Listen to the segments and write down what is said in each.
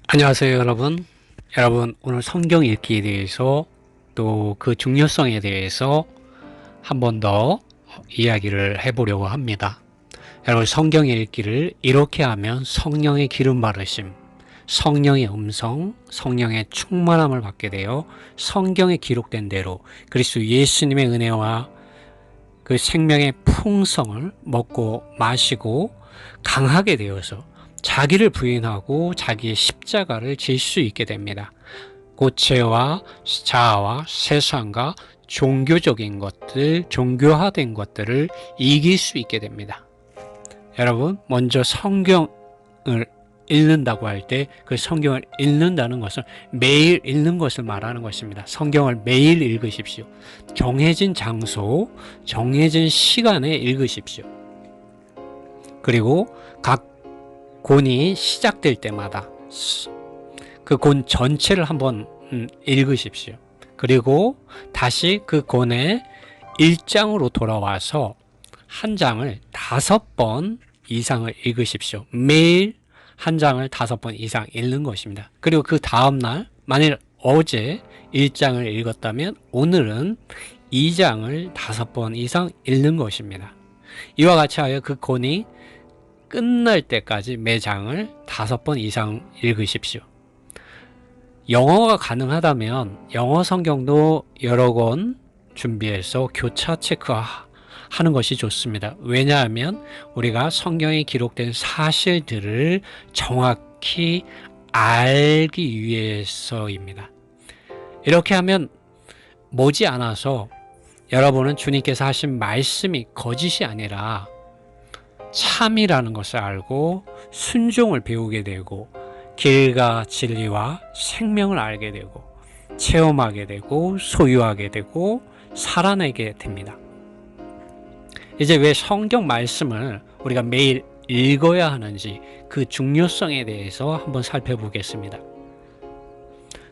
안녕하세요, 여러분. 여러분, 오늘 성경 읽기에 대해서 또 그 중요성에 대해서 한 번 더 이야기를 해보려고 합니다. 여러분, 성경 읽기를 이렇게 하면 성령의 기름 바르심, 성령의 음성, 성령의 충만함을 받게 되어 성경에 기록된 대로 그리스도 예수님의 은혜와 그 생명의 풍성을 먹고 마시고 강하게 되어서 자기를 부인하고 자기의 십자가를 질 수 있게 됩니다. 고체와 자아와 세상과 종교적인 것들, 종교화된 것들을 이길 수 있게 됩니다. 여러분, 먼저 성경을 읽는다고 할 때 그 성경을 읽는다는 것은 매일 읽는 것을 말하는 것입니다. 성경을 매일 읽으십시오. 정해진 장소, 정해진 시간에 읽으십시오. 그리고 각 권이 시작될 때마다 그 권 전체를 한번 읽으십시오. 그리고 다시 그 권의 1장으로 돌아와서 한 장을 5번 이상을 읽으십시오. 매일 한 장을 5번 이상 읽는 것입니다. 그리고 그 다음날 만일 어제 1장을 읽었다면 오늘은 2장을 5번 이상 읽는 것입니다. 이와 같이 하여 그 권이 끝날 때까지 매 장을 5번 이상 읽으십시오. 영어가 가능하다면 영어 성경도 여러 권 준비해서 교차 체크하는 것이 좋습니다. 왜냐하면 우리가 성경에 기록된 사실들을 정확히 알기 위해서입니다. 이렇게 하면 머지않아서 여러분은 주님께서 하신 말씀이 거짓이 아니라 참이라는 것을 알고 순종을 배우게 되고 길과 진리와 생명을 알게 되고 체험하게 되고 소유하게 되고 살아내게 됩니다. 이제 왜 성경 말씀을 우리가 매일 읽어야 하는지 그 중요성에 대해서 한번 살펴보겠습니다.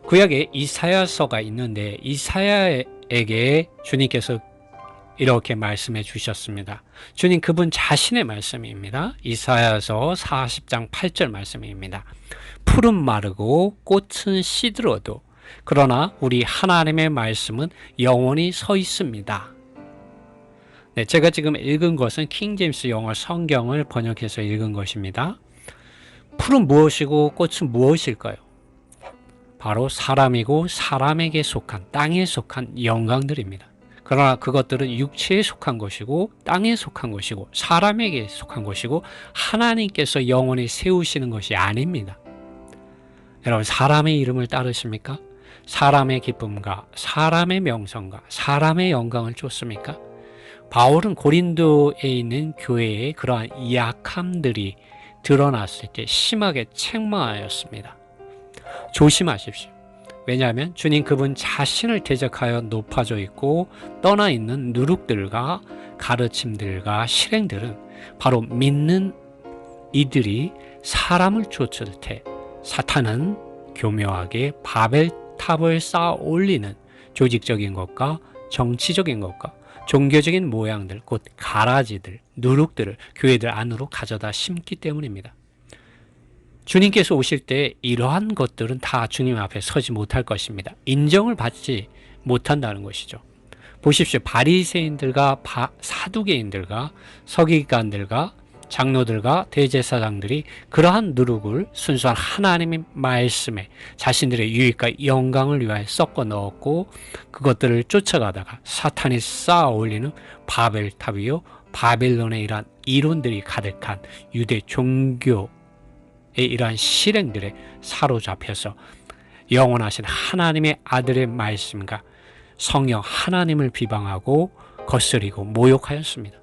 구약에 이사야서가 있는데 이사야에게 주님께서 이렇게 말씀해 주셨습니다. 주님 그분 자신의 말씀입니다. 이사야서 40장 8절 말씀입니다. 풀은 마르고 꽃은 시들어도 그러나 우리 하나님의 말씀은 영원히 서 있습니다. 네, 제가 지금 읽은 것은 킹제임스 영어 성경을 번역해서 읽은 것입니다. 풀은 무엇이고 꽃은 무엇일까요? 바로 사람이고 사람에게 속한 땅에 속한 영광들입니다. 그러나 그것들은 육체에 속한 것이고 땅에 속한 것이고 사람에게 속한 것이고 하나님께서 영원히 세우시는 것이 아닙니다. 여러분 사람의 이름을 따르십니까? 사람의 기쁨과 사람의 명성과 사람의 영광을 쫓습니까? 바울은 고린도에 있는 교회의 그러한 약함들이 드러났을 때 심하게 책망하였습니다. 조심하십시오. 왜냐하면 주님 그분 자신을 대적하여 높아져 있고 떠나 있는 누룩들과 가르침들과 실행들은 바로 믿는 이들이 사람을 쫓을 때 사탄은 교묘하게 바벨탑을 쌓아 올리는 조직적인 것과 정치적인 것과 종교적인 모양들, 곧 가라지들, 누룩들을 교회들 안으로 가져다 심기 때문입니다. 주님께서 오실 때 이러한 것들은 다 주님 앞에 서지 못할 것입니다. 인정을 받지 못한다는 것이죠. 보십시오. 바리새인들과 사두개인들과 서기관들과 장로들과 대제사장들이 그러한 누룩을 순수한 하나님의 말씀에 자신들의 유익과 영광을 위하여 섞어 넣었고 그것들을 쫓아가다가 사탄이 쌓아 올리는 바벨탑이요 바벨론의 이러한 이론들이 가득한 유대 종교 이러한 실행들에 사로잡혀서 영원하신 하나님의 아들의 말씀과 성령 하나님을 비방하고 거스리고 모욕하였습니다.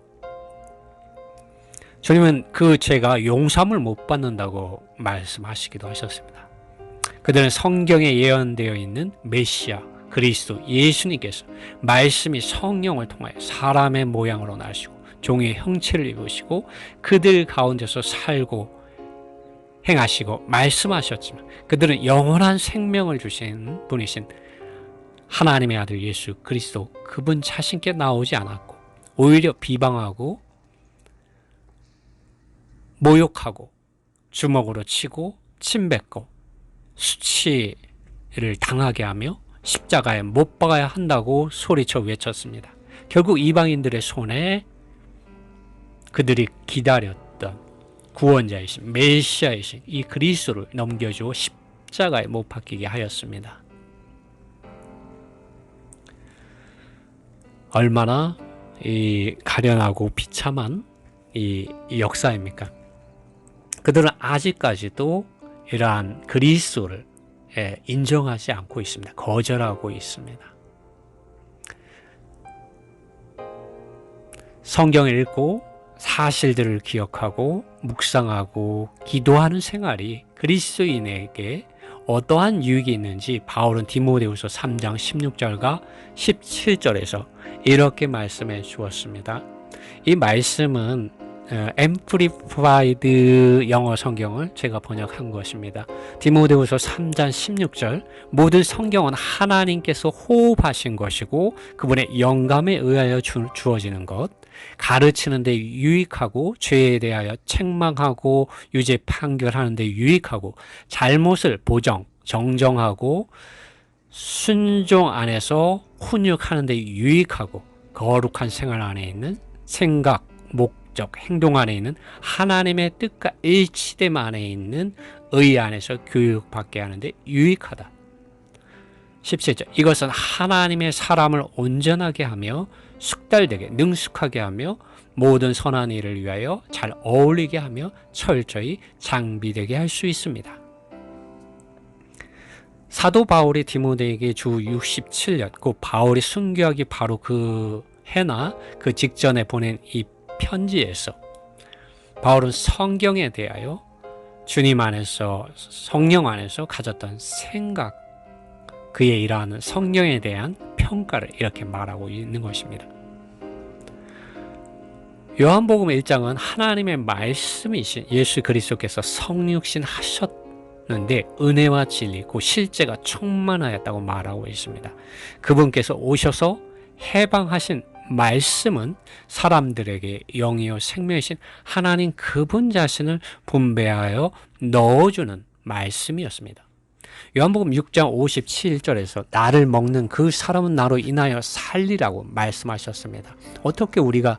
주님은 그 죄가 용서함을 못 받는다고 말씀하시기도 하셨습니다. 그들은 성경에 예언되어 있는 메시아 그리스도 예수님께서 말씀이 성령을 통하여 사람의 모양으로 나시고 종의 형체를 입으시고 그들 가운데서 살고 행하시고 말씀하셨지만 그들은 영원한 생명을 주신 분이신 하나님의 아들 예수 그리스도 그분 자신께 나오지 않았고 오히려 비방하고 모욕하고 주먹으로 치고 침뱉고 수치를 당하게 하며 십자가에 못 박아야 한다고 소리쳐 외쳤습니다. 결국 이방인들의 손에 그들이 기다렸던 구원자이신 메시아이신 이 그리스도를 넘겨주어 십자가에 못 박히게 하였습니다. 얼마나 이 가련하고 비참한 이 역사입니까? 그들은 아직까지도 이러한 그리스도를 인정하지 않고 있습니다. 거절하고 있습니다. 성경을 읽고 사실들을 기억하고 묵상하고 기도하는 생활이 그리스도인에게 어떠한 유익이 있는지 바울은 디모데후서 3장 16절과 17절에서 이렇게 말씀해 주었습니다. 이 말씀은 앰플리파이드 영어 성경을 제가 번역한 것입니다. 디모데후서 3장 16절 모든 성경은 하나님께서 호흡하신 것이고 그분의 영감에 의하여 주어지는 것 가르치는 데 유익하고 죄에 대하여 책망하고 유죄 판결하는 데 유익하고 잘못을 보정, 정정하고 순종 안에서 훈육하는 데 유익하고 거룩한 생활 안에 있는 생각, 목적, 행동 안에 있는 하나님의 뜻과 일치됨 안에 있는 의 안에서 교육받게 하는데 유익하다. 17절 이것은 하나님의 사람을 온전하게 하며 숙달되게 능숙하게 하며 모든 선한 일을 위하여 잘 어울리게 하며 철저히 장비되게 할 수 있습니다. 사도 바울이 디모데에게 주 67년 그 바울이 순교하기 바로 그 해나 그 직전에 보낸 이 편지에서 바울은 성경에 대하여 주님 안에서 성령 안에서 가졌던 생각 그의 일하는 성경에 대한 평가를 이렇게 말하고 있는 것입니다. 요한복음 1장은 하나님의 말씀이신 예수 그리스도께서 성육신 하셨는데 은혜와 진리 그 실제가 충만하였다고 말하고 있습니다. 그분께서 오셔서 해방하신 말씀은 사람들에게 영이요 생명이신 하나님 그분 자신을 분배하여 넣어주는 말씀이었습니다. 요한복음 6장 57절에서 나를 먹는 그 사람은 나로 인하여 살리라고 말씀하셨습니다. 어떻게 우리가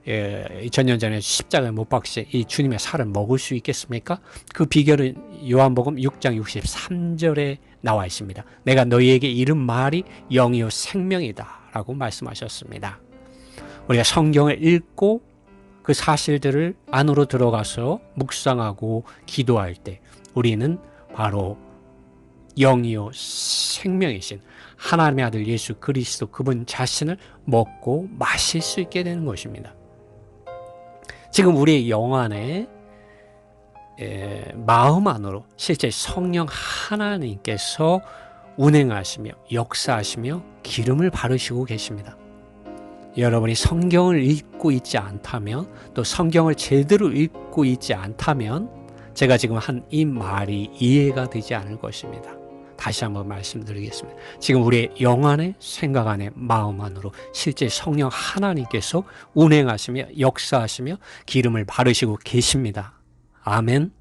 2000년 전에 십자가에 못 박히신 이 주님의 살을 먹을 수 있겠습니까? 그 비결은 요한복음 6장 63절에 나와 있습니다. 내가 너희에게 이른 말이 영이요 생명이다 라고 말씀하셨습니다. 우리가 성경을 읽고 그 사실들을 안으로 들어가서 묵상하고 기도할 때 우리는 바로 영이요 생명이신 하나님의 아들 예수 그리스도 그분 자신을 먹고 마실 수 있게 되는 것입니다. 지금 우리의 영 안에 마음 안으로 실제 성령 하나님께서 운행하시며 역사하시며 기름을 바르시고 계십니다. 여러분이 성경을 읽고 있지 않다면 또 성경을 제대로 읽고 있지 않다면 제가 지금 한 이 말이 이해가 되지 않을 것입니다. 다시 한번 말씀드리겠습니다. 지금 우리의 영 안에 생각 안에 마음 안으로 실제 성령 하나님께서 운행하시며 역사하시며 기름을 바르시고 계십니다. 아멘.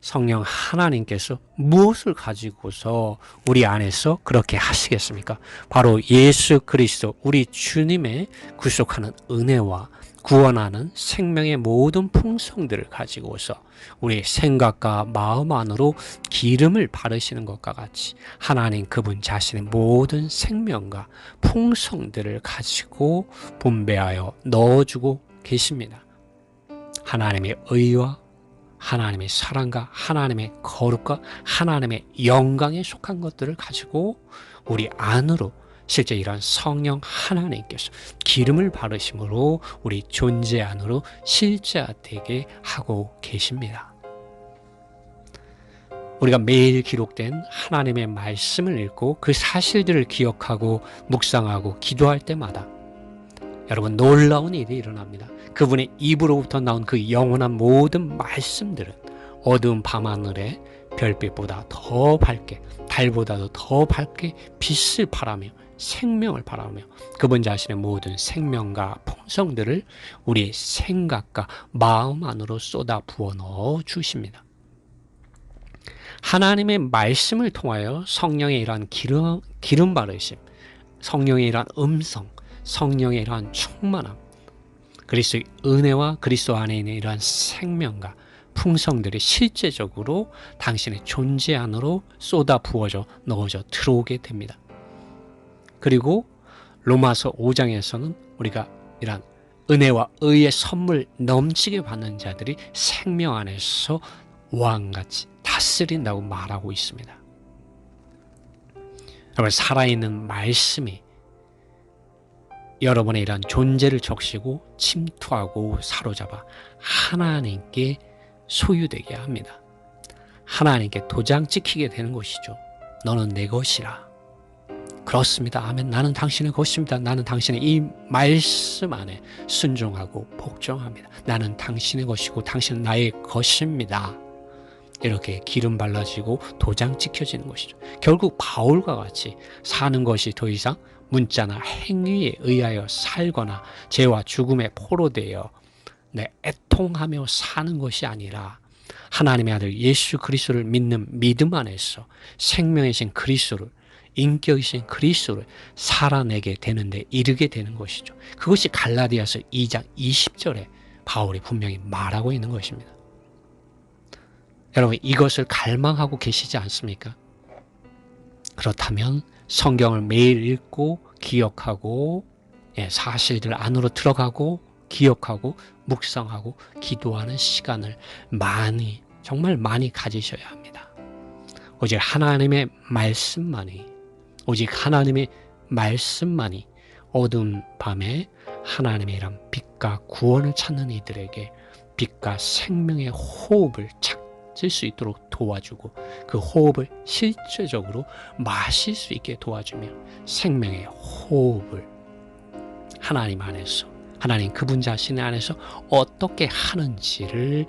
성령 하나님께서 무엇을 가지고서 우리 안에서 그렇게 하시겠습니까? 바로 예수 그리스도 우리 주님의 구속하는 은혜와 구원하는 생명의 모든 풍성들을 가지고서 우리의 생각과 마음 안으로 기름을 바르시는 것과 같이 하나님 그분 자신의 모든 생명과 풍성들을 가지고 분배하여 넣어주고 계십니다. 하나님의 의와 하나님의 사랑과 하나님의 거룩과 하나님의 영광에 속한 것들을 가지고 우리 안으로 실제 이런 성령 하나님께서 기름을 바르심으로 우리 존재 안으로 실제되게 하고 계십니다. 우리가 매일 기록된 하나님의 말씀을 읽고 그 사실들을 기억하고 묵상하고 기도할 때마다 여러분 놀라운 일이 일어납니다. 그분의 입으로부터 나온 그 영원한 모든 말씀들은 어두운 밤하늘에 별빛보다 더 밝게 달보다도 더 밝게 빛을 발하며 생명을 바라며 그분 자신의 모든 생명과 풍성들을 우리의 생각과 마음 안으로 쏟아 부어 넣어 주십니다. 하나님의 말씀을 통하여 성령의 이러한 기름 바르심, 성령의 이러한 음성, 성령의 이러한 충만함, 그리스도의 은혜와 그리스도 안에 있는 이러한 생명과 풍성들이 실제적으로 당신의 존재 안으로 쏟아 부어져 넣어져 들어오게 됩니다. 그리고 로마서 5장에서는 우리가 이러한 은혜와 의의 선물 넘치게 받는 자들이 생명 안에서 왕같이 다스린다고 말하고 있습니다. 여러분, 살아있는 말씀이 여러분의 이러한 존재를 적시고 침투하고 사로잡아 하나님께 소유되게 합니다. 하나님께 도장 찍히게 되는 것이죠. 너는 내 것이라. 그렇습니다. 아멘. 나는 당신의 것입니다. 나는 당신의 이 말씀 안에 순종하고 복종합니다. 나는 당신의 것이고 당신은 나의 것입니다. 이렇게 기름 발라지고 도장 찍혀지는 것이죠. 결국 바울과 같이 사는 것이 더 이상 문자나 행위에 의하여 살거나 죄와 죽음에 포로되어 애통하며 사는 것이 아니라 하나님의 아들 예수 그리스도를 믿는 믿음 안에서 생명이신 그리스도를, 인격이신 그리스도를 살아내게 되는데 이르게 되는 것이죠. 그것이 갈라디아서 2장 20절에 바울이 분명히 말하고 있는 것입니다. 여러분, 이것을 갈망하고 계시지 않습니까? 그렇다면 성경을 매일 읽고 기억하고 사실들 안으로 들어가고 기억하고 묵상하고 기도하는 시간을 많이, 정말 많이 가지셔야 합니다. 오직 하나님의 말씀만이, 오직 하나님의 말씀만이 어두운 밤에 하나님의 이런 빛과 구원을 찾는 이들에게 빛과 생명의 호흡을 찾을 수 있도록 도와주고 그 호흡을 실제적으로 마실 수 있게 도와주며 생명의 호흡을 하나님 안에서, 하나님 그분 자신 안에서 어떻게 하는지를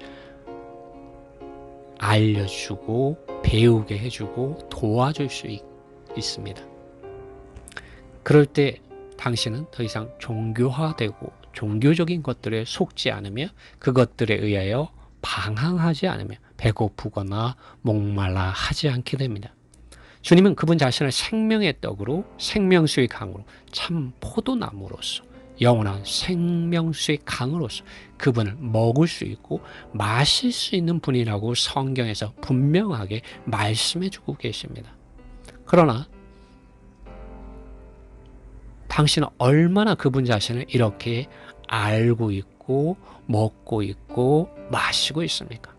알려주고 배우게 해주고 도와줄 수 있습니다. 그럴 때 당신은 더 이상 종교화되고 종교적인 것들에 속지 않으며 그것들에 의하여 방황하지 않으며 배고프거나 목말라 하지 않게 됩니다. 주님은 그분 자신을 생명의 떡으로, 생명수의 강으로, 참 포도나무로서, 영원한 생명수의 강으로서 그분을 먹을 수 있고 마실 수 있는 분이라고 성경에서 분명하게 말씀해 주고 계십니다. 그러나 당신은 얼마나 그분 자신을 이렇게 알고 있고 먹고 있고 마시고 있습니까?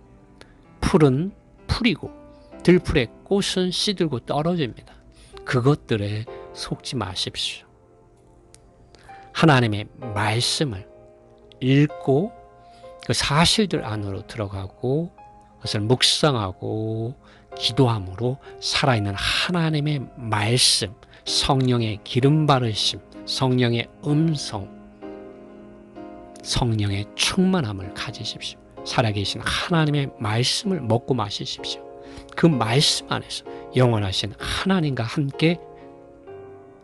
풀은 풀이고 들풀의 꽃은 시들고 떨어집니다. 그것들에 속지 마십시오. 하나님의 말씀을 읽고 그 사실들 안으로 들어가고 그것을 묵상하고 기도함으로 살아있는 하나님의 말씀, 성령의 기름 바르심, 성령의 음성, 성령의 충만함을 가지십시오. 살아계신 하나님의 말씀을 먹고 마시십시오. 그 말씀 안에서 영원하신 하나님과 함께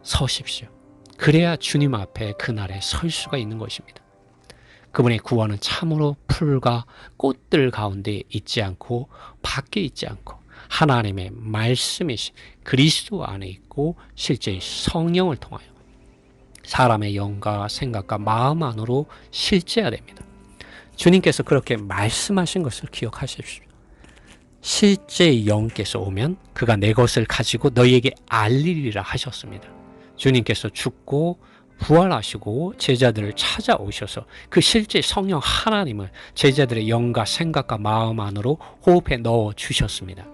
서십시오. 그래야 주님 앞에 그날에 설 수가 있는 것입니다. 그분의 구원은 참으로 풀과 꽃들 가운데 있지 않고 밖에 있지 않고 하나님의 말씀이신 그리스도 안에 있고 실제 성령을 통하여 사람의 영과 생각과 마음 안으로 실제화됩니다. 주님께서 그렇게 말씀하신 것을 기억하십시오. 실제 영께서 오면 그가 내 것을 가지고 너희에게 알리리라 하셨습니다. 주님께서 죽고 부활하시고 제자들을 찾아오셔서 그 실제 성령 하나님을 제자들의 영과 생각과 마음 안으로 호흡해 넣어 주셨습니다.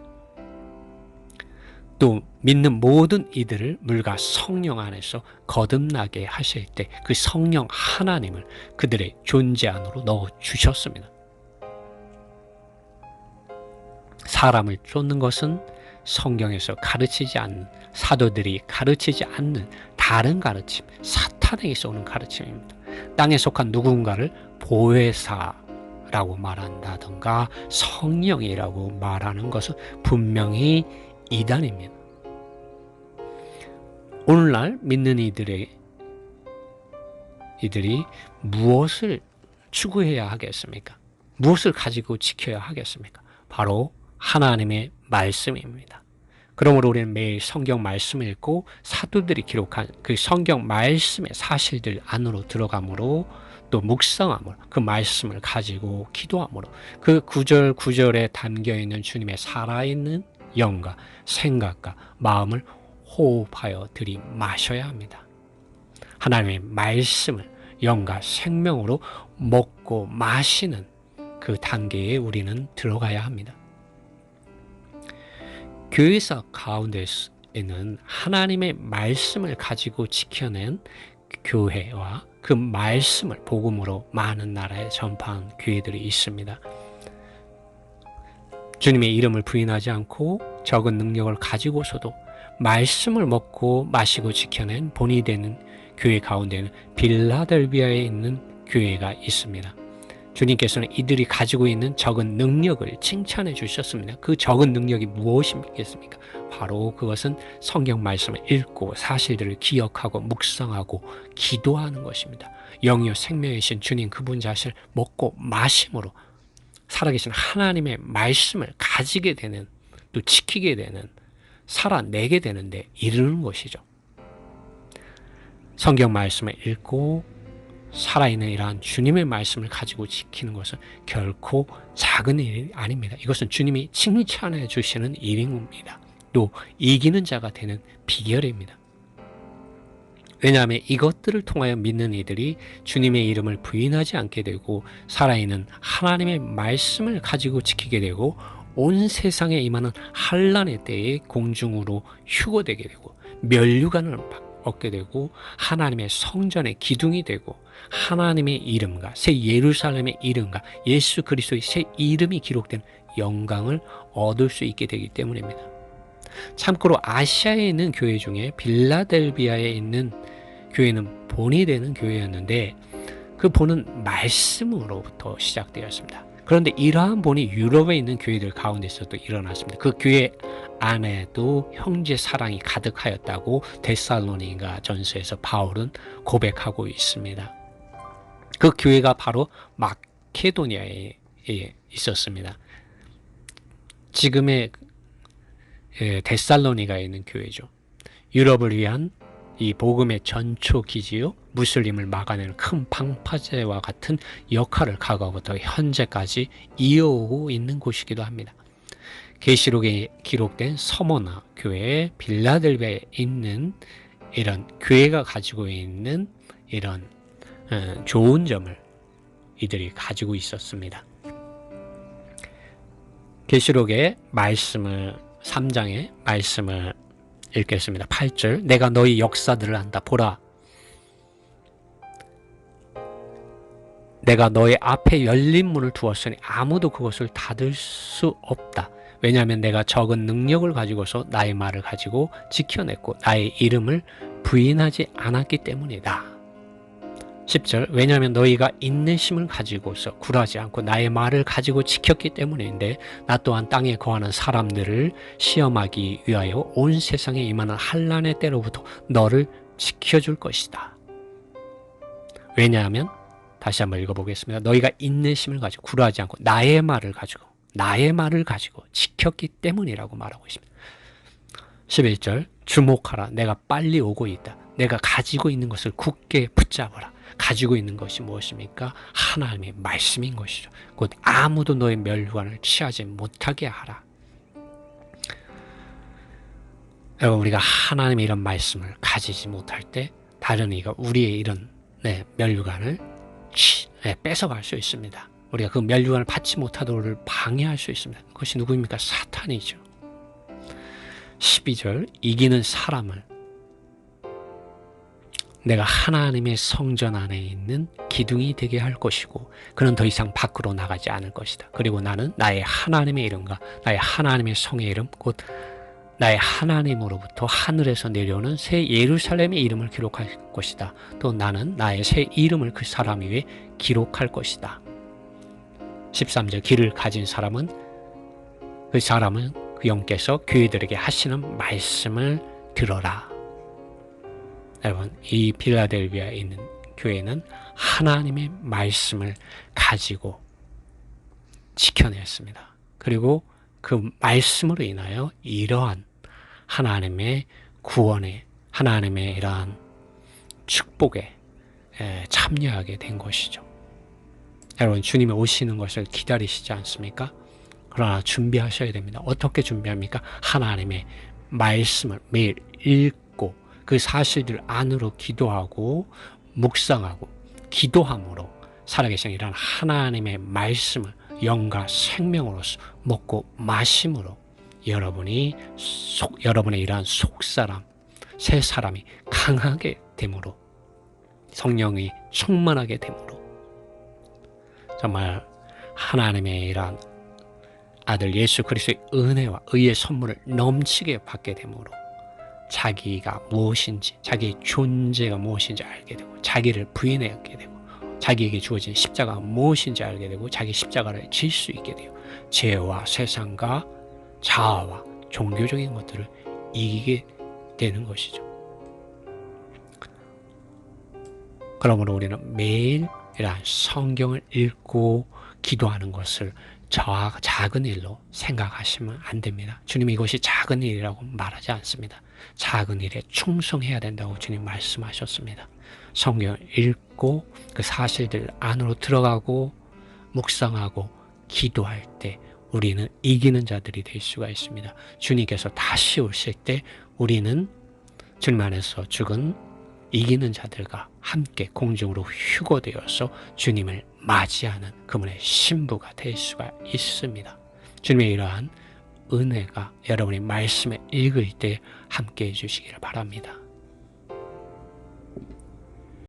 또 믿는 모든 이들을 물과 성령 안에서 거듭나게 하실 때 그 성령 하나님을 그들의 존재 안으로 넣어 주셨습니다. 사람을 쫓는 것은 성경에서 가르치지 않는, 사도들이 가르치지 않는 다른 가르침, 사탄에게서 오는 가르침입니다. 땅에 속한 누군가를 보혜사라고 말한다든가 성령이라고 말하는 것은 분명히 이단입니다. 오늘날 믿는 이들이 무엇을 추구해야 하겠습니까? 무엇을 가지고 지켜야 하겠습니까? 바로 하나님의 말씀입니다. 그러므로 우리는 매일 성경 말씀을 읽고 사도들이 기록한 그 성경 말씀의 사실들 안으로 들어가므로 또 묵상함으로 그 말씀을 가지고 기도함으로 그 구절 구절에 담겨있는 주님의 살아있는 영과 생각과 마음을 호흡하여 들이마셔야 합니다. 하나님의 말씀을 영과 생명으로 먹고 마시는 그 단계에 우리는 들어가야 합니다. 교회사 가운데에는 하나님의 말씀을 가지고 지켜낸 교회와 그 말씀을 복음으로 많은 나라에 전파한 교회들이 있습니다. 주님의 이름을 부인하지 않고 적은 능력을 가지고서도 말씀을 먹고 마시고 지켜낸 본이 되는 교회 가운데는 빌라델비아에 있는 교회가 있습니다. 주님께서는 이들이 가지고 있는 적은 능력을 칭찬해 주셨습니다. 그 적은 능력이 무엇이겠습니까? 바로 그것은 성경 말씀을 읽고 사실들을 기억하고 묵상하고 기도하는 것입니다. 영이요 생명이신 주님 그분 자신을 먹고 마심으로 살아계신 하나님의 말씀을 가지게 되는, 또 지키게 되는, 살아내게 되는데 이르는 것이죠. 성경 말씀을 읽고 살아있는 이러한 주님의 말씀을 가지고 지키는 것은 결코 작은 일이 아닙니다. 이것은 주님이 칭찬해 주시는 일입니다. 또 이기는 자가 되는 비결입니다. 왜냐하면 이것들을 통하여 믿는 이들이 주님의 이름을 부인하지 않게 되고 살아있는 하나님의 말씀을 가지고 지키게 되고 온 세상에 임하는 환난의 때에 공중으로 휴거되게 되고 면류관을 얻게 되고 하나님의 성전의 기둥이 되고 하나님의 이름과 새 예루살렘의 이름과 예수 그리스도의 새 이름이 기록된 영광을 얻을 수 있게 되기 때문입니다. 참고로 아시아에 있는 교회 중에 빌라델비아에 있는 교회는 본이 되는 교회였는데 그 본은 말씀으로부터 시작되었습니다. 그런데 이러한 본이 유럽에 있는 교회들 가운데서도 일어났습니다. 그 교회 안에도 형제 사랑이 가득하였다고 데살로니가 전서에서 바울은 고백하고 있습니다. 그 교회가 바로 마케도니아에 있었습니다. 지금의 데살로니가에 있는 교회죠. 유럽을 위한 이 복음의 전초 기지요, 무슬림을 막아내는 큰 방파제와 같은 역할을 가거부터 현재까지 이어오고 있는 곳이기도 합니다. 계시록에 기록된 서머나 교회의 빌라델비아에 있는 이런 교회가 가지고 있는 이런 좋은 점을 이들이 가지고 있었습니다. 계시록의 말씀을 3장의 말씀을 읽겠습니다. 8절 내가 너희 역사들을 안다. 보라 내가 너희 앞에 열린 문을 두었으니 아무도 그것을 닫을 수 없다. 왜냐하면 내가 적은 능력을 가지고서 나의 말을 가지고 지켜냈고 나의 이름을 부인하지 않았기 때문이다. 10절 왜냐하면 너희가 인내심을 가지고서 굴하지 않고 나의 말을 가지고 지켰기 때문인데 나 또한 땅에 거하는 사람들을 시험하기 위하여 온 세상에 임하는 환난의 때로부터 너를 지켜줄 것이다. 왜냐하면 다시 한번 읽어보겠습니다. 너희가 인내심을 가지고 굴하지 않고 나의 말을 가지고 지켰기 때문이라고 말하고 있습니다. 11절 주목하라 내가 빨리 오고 있다. 내가 가지고 있는 것을 굳게 붙잡아라. 가지고 있는 것이 무엇입니까? 하나님의 말씀인 것이죠. 곧 아무도 너의 멸관을 취하지 못하게 하라. 여러분 우리가 하나님의 이런 말씀을 가지지 못할 때 다른 이가 우리의 이런 멸관을 뺏어갈 수 있습니다. 우리가 그 멸관을 받지 못하도록 우리를 방해할 수 있습니다. 그것이 누구입니까? 사탄이죠. 12절 이기는 사람을 내가 하나님의 성전 안에 있는 기둥이 되게 할 것이고 그는 더 이상 밖으로 나가지 않을 것이다. 그리고 나는 나의 하나님의 이름과 나의 하나님의 성의 이름 곧 나의 하나님으로부터 하늘에서 내려오는 새 예루살렘의 이름을 기록할 것이다. 또 나는 나의 새 이름을 그 사람 위에 기록할 것이다. 13절 길을 가진 사람은 그 영께서 교회들에게 하시는 말씀을 들어라. 여러분 이 빌라델비아에 있는 교회는 하나님의 말씀을 가지고 지켜냈습니다. 그리고 그 말씀으로 인하여 이러한 하나님의 구원에, 하나님의 이러한 축복에 참여하게 된 것이죠. 여러분, 주님이 오시는 것을 기다리시지 않습니까? 그러나 준비하셔야 됩니다. 어떻게 준비합니까? 하나님의 말씀을 매일 읽고 그 사실들 안으로 기도하고 묵상하고 기도함으로 살아계신 이런 하나님의 말씀을 영과 생명으로서 먹고 마심으로 여러분의 이러한 속사람, 새 사람이 강하게 됨으로 성령이 충만하게 됨으로 정말 하나님의 이러한 아들 예수 그리스도의 은혜와 의의 선물을 넘치게 받게 되므로 자기가 무엇인지, 자기의 존재가 무엇인지 알게 되고 자기를 부인하게 되고 자기에게 주어진 십자가가 무엇인지 알게 되고 자기 십자가를 질 수 있게 돼요. 죄와 세상과 자아와 종교적인 것들을 이기게 되는 것이죠. 그러므로 우리는 매일 이러한 성경을 읽고 기도하는 것을 작은 일로 생각하시면 안 됩니다. 주님이 이것이 작은 일이라고 말하지 않습니다. 작은 일에 충성해야 된다고 주님 말씀하셨습니다. 성경을 읽고 그 사실들 안으로 들어가고 묵상하고 기도할 때 우리는 이기는 자들이 될 수가 있습니다. 주님께서 다시 오실 때 우리는 주님 안에서 죽은 이기는 자들과 함께 공중으로 휴거되어서 주님을 맞이하는 그분의 신부가 될 수가 있습니다. 주님의 이러한 은혜가 여러분이 말씀을 읽을 때 함께 해주시기를 바랍니다.